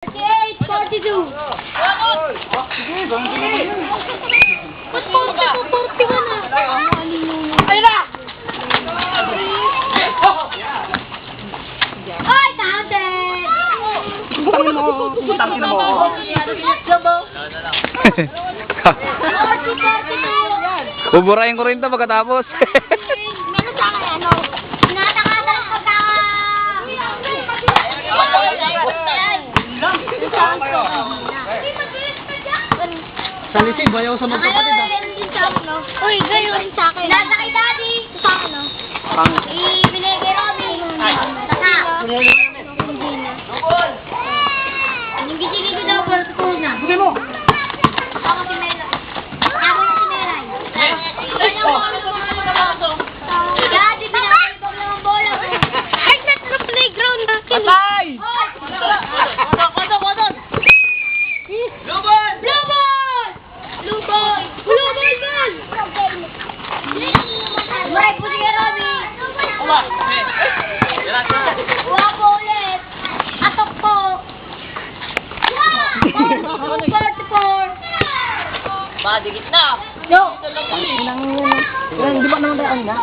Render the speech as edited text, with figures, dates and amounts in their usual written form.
42. Ba't 40 ka na? Ayun na! Ay, tahatin! Putangin mo. Buburahin ko rin ito pagkatapos. Meron sa akin, ano? Tinatakata ang Salisi, bayaw sa magkapatid ah. Uy, gayon rin sa akin. Nasa kay Daddy. Sa akin, no? Ibinigay kay Robby. Saka. Hindi na. Yung gisingin ko daw, pero totoo na. Buti mo! Ako si Mela. Ako yung si Melay. Ganyan mo kami kung ano ka baso. Daddy, pinakalik ko lang ang bola. Ay, sa playground natin. Patay! Kodon! Blue ball! Blue ball! Blue ball! Blue ball ball! Mike, puti ka, Robby. Wapo ulit. Atok po. 44. Ba, dikit na. No. Di ba naman tayo ang na?